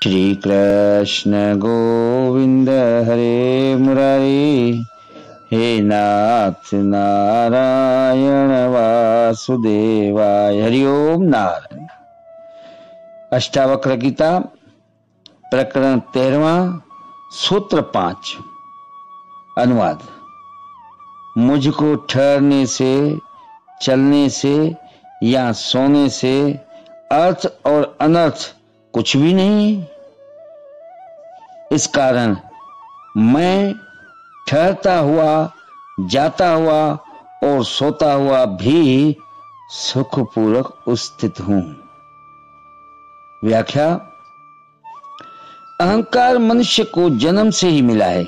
श्री कृष्ण गोविंद हरे मुरारी, हे नाथ नारायण वासुदेवाय। हरिओम नारायण। अष्टावक्र गीता प्रकरण 13, सूत्र 5। अनुवाद। मुझको ठहरने से, चलने से या सोने से अर्थ और अनर्थ कुछ भी नहीं। इस कारण मैं ठहरता हुआ, जाता हुआ और सोता हुआ भी सुखपूर्वक स्थित हूं। व्याख्या। अहंकार मनुष्य को जन्म से ही मिला है।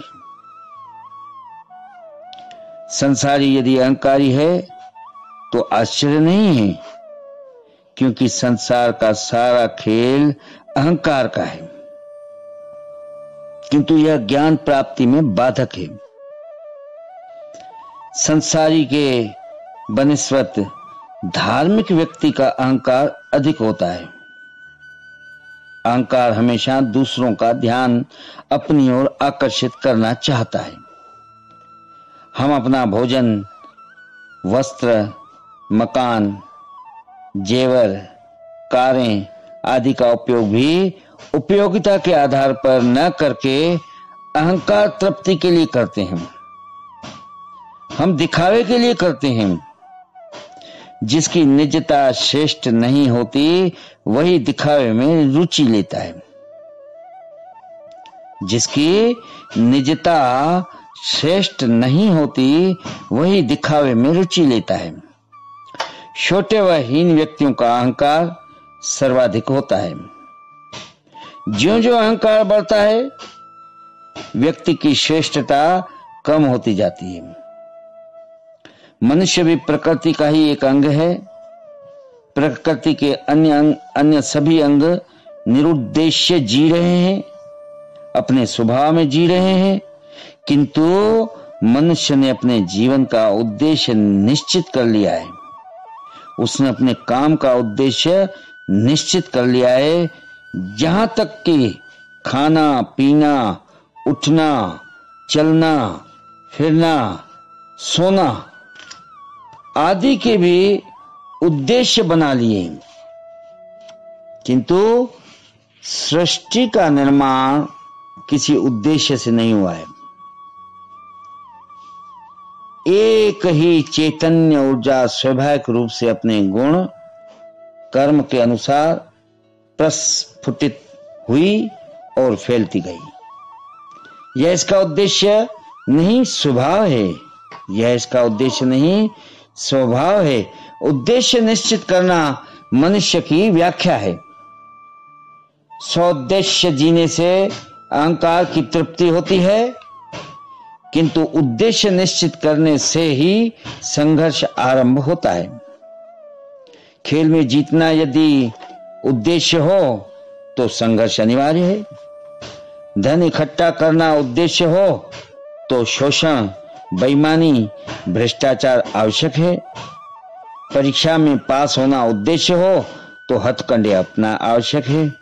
संसारी यदि अहंकारी है तो आश्चर्य नहीं है, क्योंकि संसार का सारा खेल अहंकार का है। किंतु यह ज्ञान प्राप्ति में बाधक है। संसारी के बनिस्वत धार्मिक व्यक्ति का अहंकार अधिक होता है। अहंकार हमेशा दूसरों का ध्यान अपनी ओर आकर्षित करना चाहता है। हम अपना भोजन, वस्त्र, मकान, जेवर, कारें आदि का उपयोग भी उपयोगिता के आधार पर न करके अहंकार तृप्ति के लिए करते हैं। हम दिखावे के लिए करते हैं। जिसकी निजता श्रेष्ठ नहीं होती वही दिखावे में रुचि लेता है। जिसकी निजता श्रेष्ठ नहीं होती वही दिखावे में रुचि लेता है। छोटे व हीन व्यक्तियों का अहंकार सर्वाधिक होता है। ज्यों-ज्यों अहंकार बढ़ता है, व्यक्ति की श्रेष्ठता कम होती जाती है। मनुष्य भी प्रकृति का ही एक अंग है। प्रकृति के अन्य सभी अंग निरुद्देश्य जी रहे हैं, अपने स्वभाव में जी रहे हैं, किंतु मनुष्य ने अपने जीवन का उद्देश्य निश्चित कर लिया है। उसने अपने काम का उद्देश्य निश्चित कर लिया है। जहां तक कि खाना, पीना, उठना, चलना, फिरना, सोना आदि के भी उद्देश्य बना लिए। किंतु सृष्टि का निर्माण किसी उद्देश्य से नहीं हुआ है। एक ही चैतन्य ऊर्जा स्वाभाविक रूप से अपने गुण कर्म के अनुसार प्रस्फुटित हुई और फैलती गई। यह इसका उद्देश्य नहीं, स्वभाव है। यह इसका उद्देश्य नहीं, स्वभाव है। उद्देश्य निश्चित करना मनुष्य की व्याख्या है। स्वोद्देश्य जीने से अहंकार की तृप्ति होती है, किंतु उद्देश्य निश्चित करने से ही संघर्ष आरंभ होता है। खेल में जीतना यदि उद्देश्य हो तो संघर्ष अनिवार्य है। धन इकट्ठा करना उद्देश्य हो तो शोषण, बेईमानी, भ्रष्टाचार आवश्यक है। परीक्षा में पास होना उद्देश्य हो तो हथकंडे अपना आवश्यक है।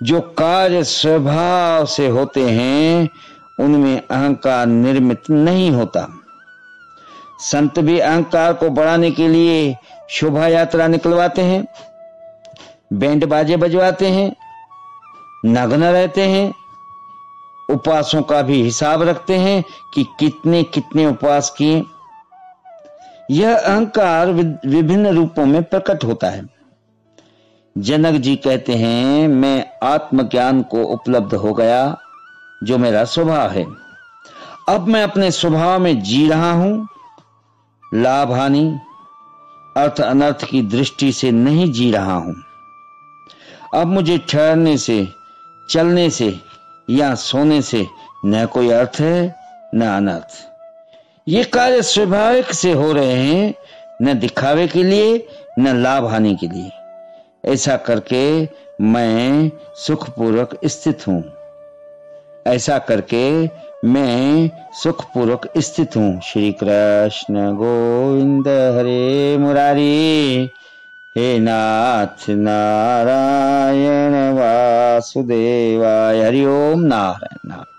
जो कार्य स्वभाव से होते हैं उनमें अहंकार निर्मित नहीं होता। संत भी अहंकार को बढ़ाने के लिए शोभा यात्रा निकलवाते हैं, बैंड बाजे बजवाते हैं, नग्न रहते हैं, उपवासों का भी हिसाब रखते हैं कि कितने कितने उपवास किए। यह अहंकार विभिन्न रूपों में प्रकट होता है। जनक जी कहते हैं, मैं आत्मज्ञान को उपलब्ध हो गया जो मेरा स्वभाव है। अब मैं अपने स्वभाव में जी रहा हूं। लाभ हानि, अर्थ अनर्थ की दृष्टि से नहीं जी रहा हूं। अब मुझे ठहरने से, चलने से या सोने से न कोई अर्थ है न अनर्थ। ये कार्य स्वाभाविक से हो रहे हैं, न दिखावे के लिए न लाभ हानि के लिए। ऐसा करके मैं सुखपूर्वक स्थित हूं। ऐसा करके मैं सुखपूर्वक स्थित हूं। श्री कृष्ण गोविंद हरे मुरारी, हे नाथ नारायण वासुदेवाय। हरि ओम नारायण नारायण।